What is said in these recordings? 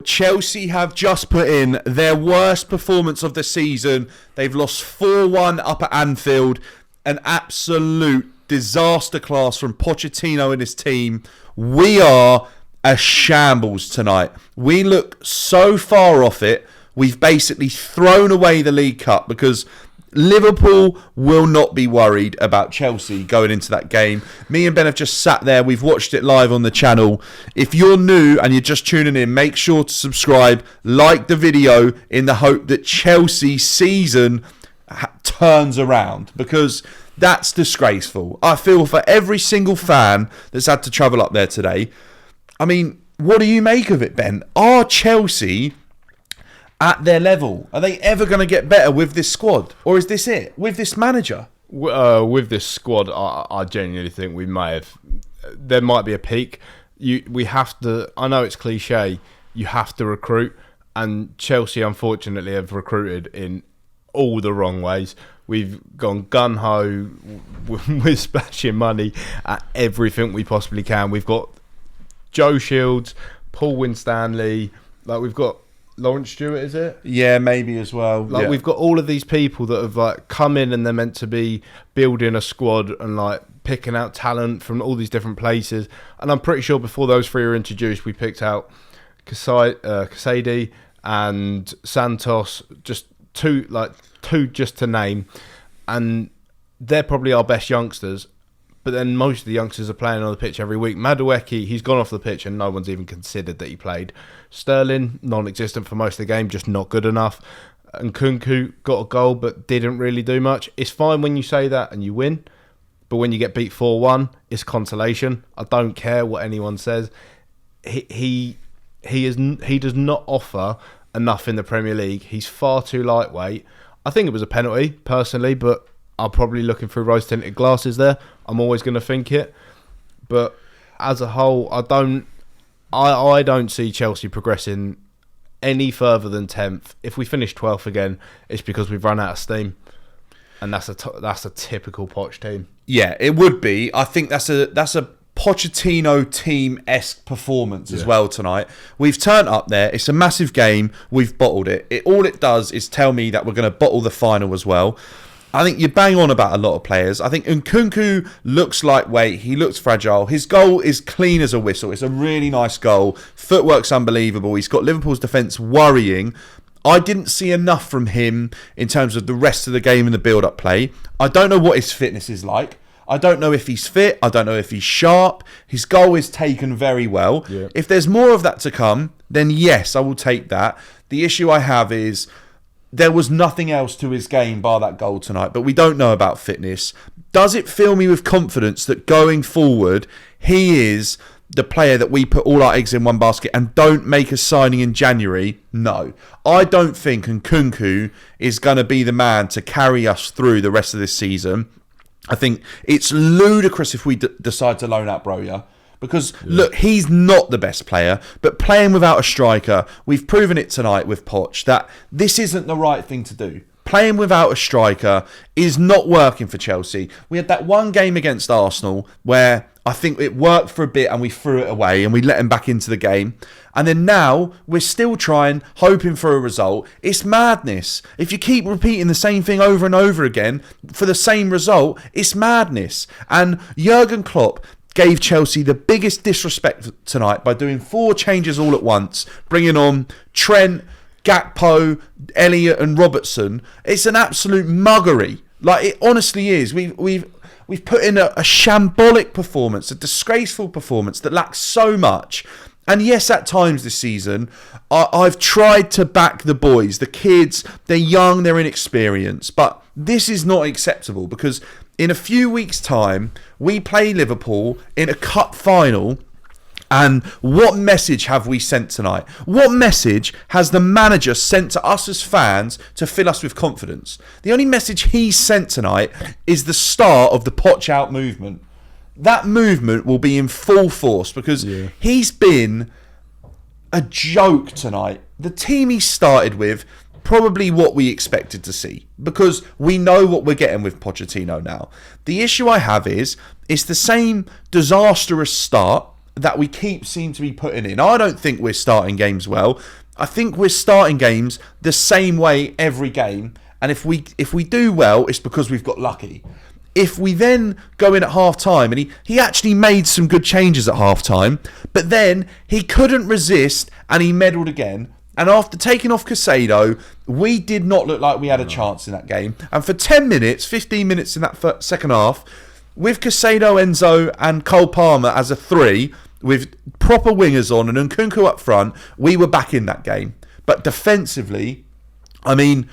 Chelsea have just put in their worst performance of the season. They've lost 4-1 up at Anfield. An absolute disaster class from Pochettino and his team. We are a shambles tonight. We look so far off it. We've basically thrown away the League Cup because Liverpool will not be worried about Chelsea going into that game. Me and Ben have just sat there. We've watched it live on the channel. If you're new and you're just tuning in, make sure to subscribe, like the video in the hope that Chelsea's season turns around, because that's disgraceful. I feel for every single fan that's had to travel up there today. I mean, what do you make of it, Ben? Are Chelsea at their level? Are they ever going to get better with this squad? Or is this it? With this manager? With this squad, I genuinely think we may have... There might be a peak. We have to... I know it's cliche. You have to recruit. And Chelsea, unfortunately, have recruited in all the wrong ways. We've gone gun-ho. We're splashing money at everything we possibly can. We've got Joe Shields, Paul Winstanley. We've got Lawrence Stewart, is it? Yeah, maybe as well. We've got all of these people that have come in and they're meant to be building a squad and picking out talent from all these different places. And I'm pretty sure before those three were introduced, we picked out Casady and Santos, just two just to name, and they're probably our best youngsters. But then most of the youngsters are playing on the pitch every week. Madueke, he's gone off the pitch and no one's even considered that he played. Sterling, non-existent for most of the game, just not good enough. And Nkunku got a goal but didn't really do much. It's fine when you say that and you win, but when you get beat 4-1, it's consolation. I don't care what anyone says. He does not offer enough in the Premier League. He's far too lightweight. I think it was a penalty, personally, but I'm probably looking through rose-tinted glasses there. I'm always going to think it. But as a whole, I don't see Chelsea progressing any further than 10th. If we finish 12th again, it's because we've run out of steam. And that's a typical Poch team. Yeah, it would be. I think that's a Pochettino team-esque performance as well tonight. We've turned up there. It's a massive game. We've bottled it. All it does is tell me that we're going to bottle the final as well. I think you bang on about a lot of players. I think Nkunku looks lightweight. He looks fragile. His goal is clean as a whistle. It's a really nice goal. Footwork's unbelievable. He's got Liverpool's defence worrying. I didn't see enough from him in terms of the rest of the game and the build-up play. I don't know what his fitness is like. I don't know if he's fit. I don't know if he's sharp. His goal is taken very well. Yeah. If there's more of that to come, then yes, I will take that. The issue I have is there was nothing else to his game bar that goal tonight, but we don't know about fitness. Does it fill me with confidence that going forward, he is the player that we put all our eggs in one basket and don't make a signing in January? No. I don't think Nkunku is going to be the man to carry us through the rest of this season. I think it's ludicrous if we decide to loan out Broja. Because, look, he's not the best player, but playing without a striker, we've proven it tonight with Poch that this isn't the right thing to do. Playing without a striker is not working for Chelsea. We had that one game against Arsenal where I think it worked for a bit and we threw it away and we let him back into the game. And then now we're still trying, hoping for a result. It's madness. If you keep repeating the same thing over and over again for the same result, it's madness. And Jurgen Klopp gave Chelsea the biggest disrespect tonight by doing 4 changes all at once, bringing on Trent, Gakpo, Elliott and Robertson. It's an absolute muggery. It honestly is. We've put in a shambolic performance, a disgraceful performance that lacks so much. And yes, at times this season, I've tried to back the boys, the kids. They're young, they're inexperienced. But this is not acceptable because in a few weeks' time, we play Liverpool in a cup final. And what message have we sent tonight? What message has the manager sent to us as fans to fill us with confidence? The only message he sent tonight is the start of the Poch out movement. That movement will be in full force because he's been a joke tonight. The team he started with, probably what we expected to see because we know what we're getting with Pochettino now. The issue I have is it's the same disastrous start that we seem to be putting in. I don't think we're starting games well. I think we're starting games the same way every game. And if we do well, it's because we've got lucky. If we then go in at half-time, and he actually made some good changes at half-time, but then he couldn't resist and he meddled again. And after taking off Caicedo, we did not look like we had a chance in that game. And for 10 minutes, 15 minutes in that second half, with Caicedo, Enzo and Cole Palmer as a 3, with proper wingers on and Nkunku up front, we were back in that game. But defensively, I mean,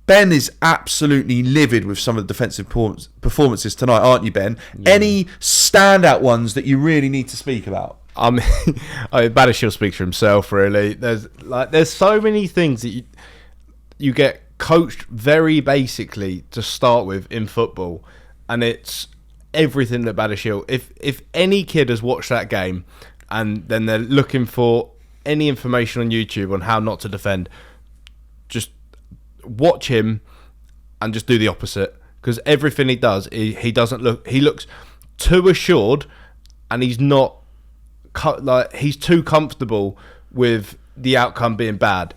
Ben is absolutely livid with some of the defensive performances tonight, aren't you, Ben? Yeah. Any standout ones that you really need to speak about? I mean, Battered speaks for himself, really. There's so many things that you get coached very basically to start with in football, and it's everything that Battered. If any kid has watched that game and then they're looking for any information on YouTube on how not to defend, just watch him and just do the opposite, because everything he does, he looks too assured, and he's not he's too comfortable with the outcome being bad,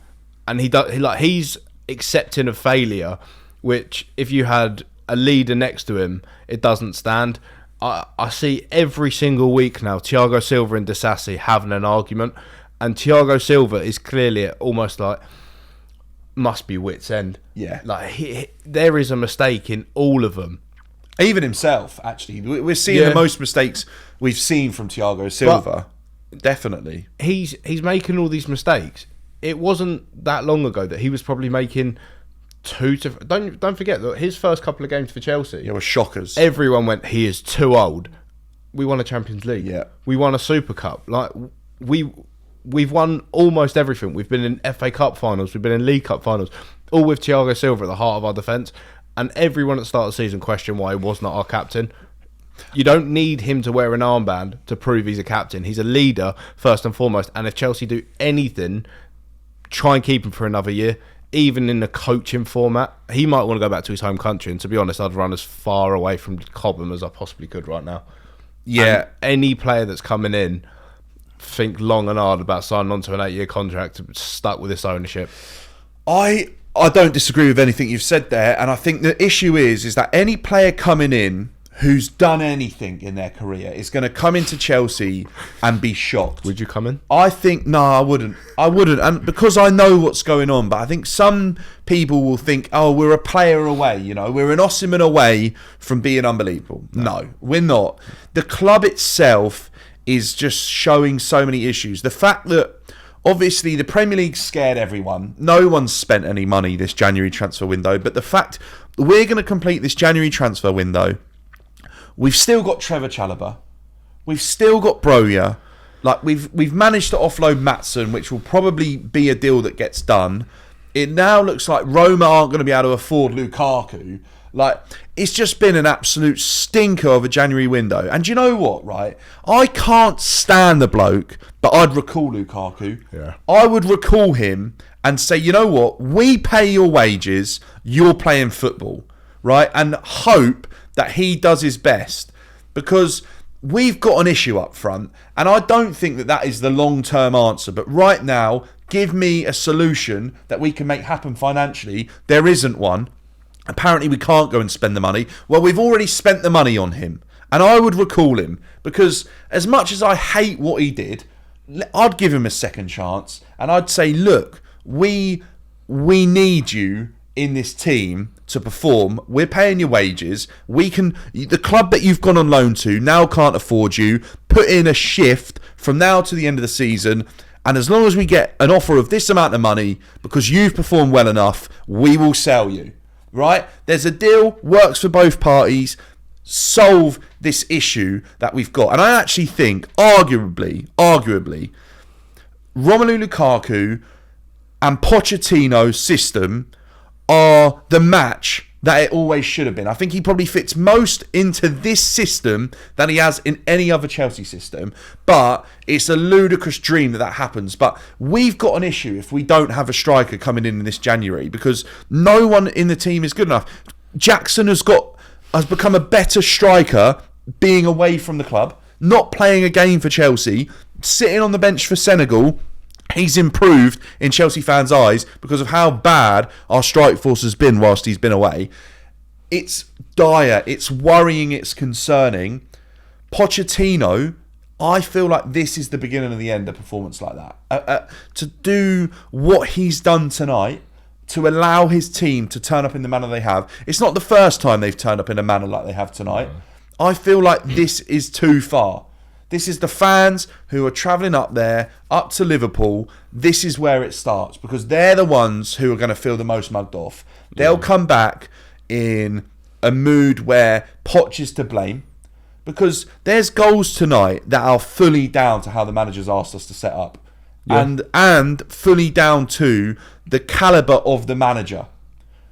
and he's accepting of failure, which if you had a leader next to him, it doesn't stand. I see every single week now Thiago Silva and Disasi having an argument, and Thiago Silva is clearly almost like must be wit's end. Yeah, there is a mistake in all of them. Even himself, actually, we're seeing the most mistakes we've seen from Thiago Silva. But definitely, he's making all these mistakes. It wasn't that long ago that he was probably making don't forget that his first couple of games for Chelsea were shockers. Everyone went, he is too old. We won a Champions League. Yeah, we won a Super Cup. We've won almost everything. We've been in FA Cup finals. We've been in League Cup finals, all with Thiago Silva at the heart of our defence. And everyone at the start of the season questioned why he was not our captain. You don't need him to wear an armband to prove he's a captain. He's a leader, first and foremost. And if Chelsea do anything, try and keep him for another year, even in the coaching format. He might want to go back to his home country. And to be honest, I'd run as far away from Cobham as I possibly could right now. Yeah. And any player that's coming in, think long and hard about signing on to an 8-year contract, stuck with this ownership. I don't disagree with anything you've said there, and I think the issue is that any player coming in who's done anything in their career is going to come into Chelsea and be shocked. Would you come in? I think, no, I wouldn't, and because I know what's going on, but I think some people will think, oh, we're a player away, we're an Osimhen away from being unbelievable. No, we're not. The club itself is just showing so many issues. The fact that obviously the Premier League scared everyone. No one's spent any money this January transfer window, but the fact we're going to complete this January transfer window, we've still got Trevor Chalobah, we've still got Broja, we've managed to offload Maatsen, which will probably be a deal that gets done. It now looks like Roma aren't going to be able to afford Lukaku. It's just been an absolute stinker of a January window. And do you know what, right? I can't stand the bloke, but I'd recall Lukaku. Yeah. I would recall him and say, you know what? We pay your wages, you're playing football, right? And hope that he does his best, because we've got an issue up front, and I don't think that is the long-term answer. But right now, give me a solution that we can make happen financially. There isn't one. Apparently we can't go and spend the money. Well, we've already spent the money on him. And I would recall him, because as much as I hate what he did, I'd give him a second chance. And I'd say, look, we need you in this team to perform. We're paying your wages. The club that you've gone on loan to now can't afford you. Put in a shift from now to the end of the season. And as long as we get an offer of this amount of money, because you've performed well enough, we will sell you. Right? There's a deal, works for both parties, solve this issue that we've got. And I actually think, arguably, Romelu Lukaku and Pochettino's system are the match that it always should have been. I think he probably fits most into this system than he has in any other Chelsea system. But it's a ludicrous dream that happens. But we've got an issue if we don't have a striker coming in this January, because no one in the team is good enough. Jackson has become a better striker being away from the club not playing a game for Chelsea, sitting on the bench for Senegal. He's improved in Chelsea fans' eyes because of how bad our strike force has been whilst he's been away. It's dire, it's worrying, it's concerning. Pochettino, I feel like this is the beginning of the end of a performance like that. To do what he's done tonight, to allow his team to turn up in the manner they have. It's not the first time they've turned up in a manner like they have tonight. I feel like this is too far. This is the fans who are travelling up there, up to Liverpool. This is where it starts because they're the ones who are going to feel the most mugged off. They'll come back in a mood where Poch is to blame because there's goals tonight that are fully down to how the manager's asked us to set up and fully down to the calibre of the manager.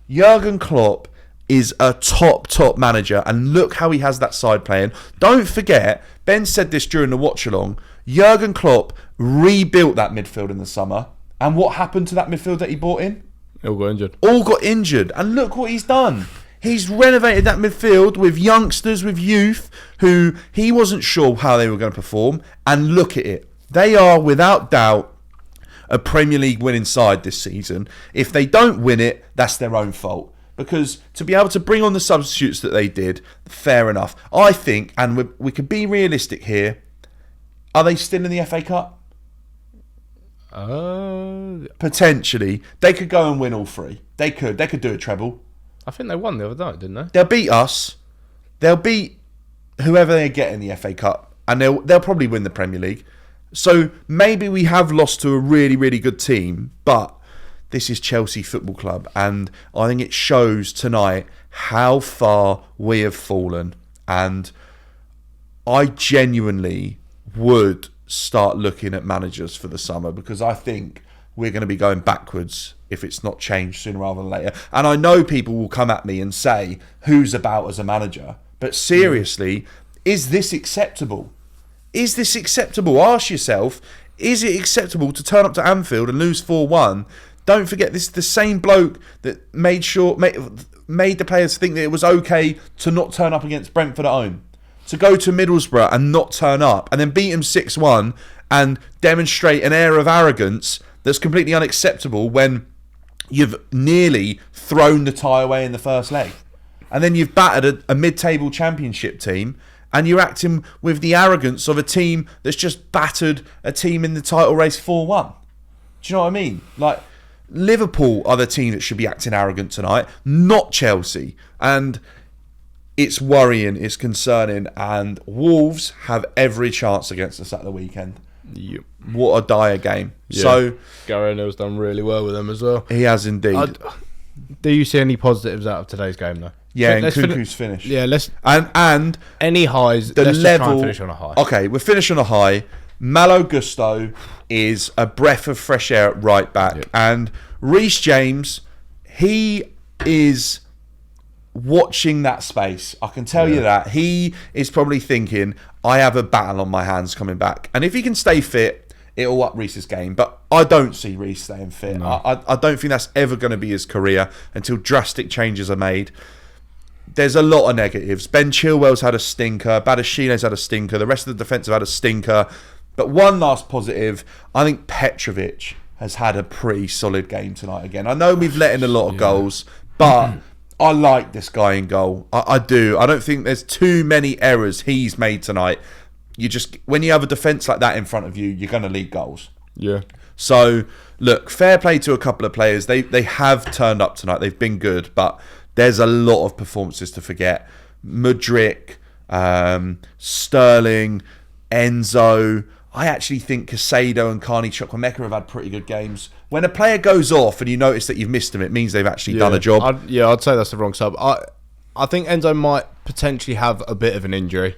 Jurgen Klopp is a top manager, and look how he has that side playing. Don't forget, Ben said this during the watch-along, Jurgen Klopp rebuilt that midfield in the summer, and what happened to that midfield that he brought in? All got injured, and look what he's done. He's renovated that midfield with youngsters, with youth, who he wasn't sure how they were going to perform, and look at it. They are, without doubt, a Premier League winning side this season. If they don't win it, that's their own fault. Because to be able to bring on the substitutes that they did, fair enough. I think, and we could be realistic here, are they still in the FA Cup? Potentially. They could go and win all three. They could do a treble. I think they won the other night, didn't they? They'll beat us. They'll beat whoever they get in the FA Cup. And they'll probably win the Premier League. So maybe we have lost to a really, really good team, but this is Chelsea Football Club, and I think it shows tonight how far we have fallen. And I genuinely would start looking at managers for the summer because I think we're going to be going backwards if it's not changed sooner rather than later. And I know people will come at me and say, who's about as a manager? But seriously, is this acceptable? Is this acceptable? Ask yourself, is it acceptable to turn up to Anfield and lose 4-1? Don't forget, this is the same bloke that made the players think that it was okay to not turn up against Brentford at home, to go to Middlesbrough and not turn up, and then beat him 6-1 and demonstrate an air of arrogance that's completely unacceptable when you've nearly thrown the tie away in the first leg. And then you've battered a mid-table championship team, and you're acting with the arrogance of a team that's just battered a team in the title race 4-1. Do you know what I mean? Like, Liverpool are the team that should be acting arrogant tonight, not Chelsea. And it's worrying, it's concerning, and Wolves have every chance against us at the weekend. Yep. What a dire game. Yeah. So Gary O'Neill's done really well with them as well. He has indeed. Do you see any positives out of today's game though? Yeah, and Cuckoo's finished. Yeah, let's and any highs. The let's level. just try and finish on a high. Okay, we're finishing on a high. Malo Gusto is a breath of fresh air at right back, and Reece James, he is watching that space. I can tell you that he is probably thinking, I have a battle on my hands coming back, and if he can stay fit, it'll up Reece's game. But I don't see Reece staying fit. No. I don't think that's ever going to be his career until drastic changes are made. There's a lot of negatives. Ben Chilwell's had a stinker. Badashine's had a stinker. The rest of the defence have had a stinker. But one last positive, I think Petrovic has had a pretty solid game tonight again. I know we've let in a lot of goals, but I like this guy in goal. I do. I don't think there's too many errors he's made tonight. When you have a defence like that in front of you, you're going to lead goals. Yeah. So, look, fair play to a couple of players. They have turned up tonight. They've been good, but there's a lot of performances to forget. Mudryk, Sterling, Enzo. I actually think Caicedo and Carney Chukwuemeka have had pretty good games. When a player goes off and you notice that you've missed them, it means they've actually done a job. I'd say that's the wrong sub. I think Enzo might potentially have a bit of an injury.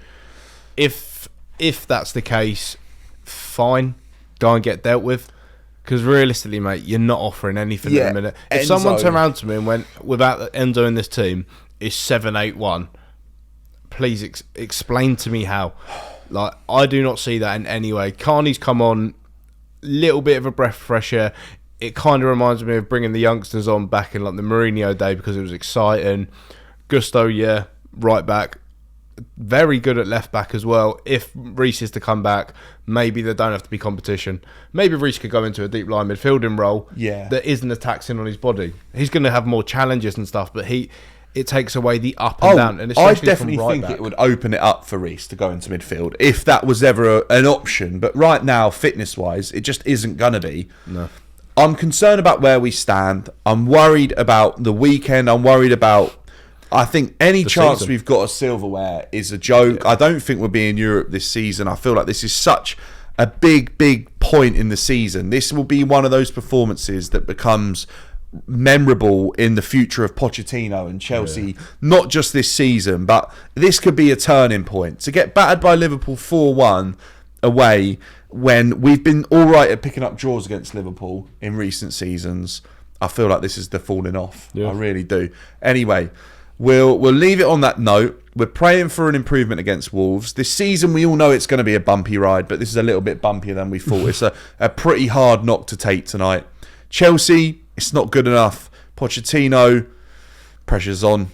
If that's the case, fine, go and get dealt with. Because realistically, mate, you're not offering anything at the minute. If someone turned around to me and went, without Enzo in this team, is 7-8-1, please explain to me how. Like, I do not see that in any way. Carney's come on, little bit of a breath of fresh air. It kind of reminds me of bringing the youngsters on back in like the Mourinho day because it was exciting. Gusto, right back, very good at left back as well. If Reece is to come back, maybe there don't have to be competition. Maybe Reece could go into a deep line midfielding role that isn't a taxing on his body. He's going to have more challenges and stuff, but it takes away the up and down. And I definitely think it would open it up for Reece to go into midfield if that was ever an option. But right now, fitness-wise, it just isn't going to be. No. I'm concerned about where we stand. I'm worried about the weekend. I'm worried about... I think any chance we've got of silverware is a joke. Yeah. I don't think we'll be in Europe this season. I feel like this is such a big point in the season. This will be one of those performances that becomes memorable in the future of Pochettino and Chelsea, not just this season, but this could be a turning point. To get battered by Liverpool 4-1 away when we've been all right at picking up draws against Liverpool in recent seasons, I feel like this is the falling off. I really do. Anyway, we'll leave it on that note. We're praying for an improvement against Wolves. This season, we all know it's going to be a bumpy ride, but this is a little bit bumpier than we thought. It's a pretty hard knock to take tonight. Chelsea, it's not good enough. Pochettino, pressure's on.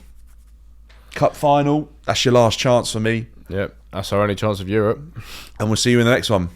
Cup final, that's your last chance for me. Yep, that's our only chance of Europe. And we'll see you in the next one.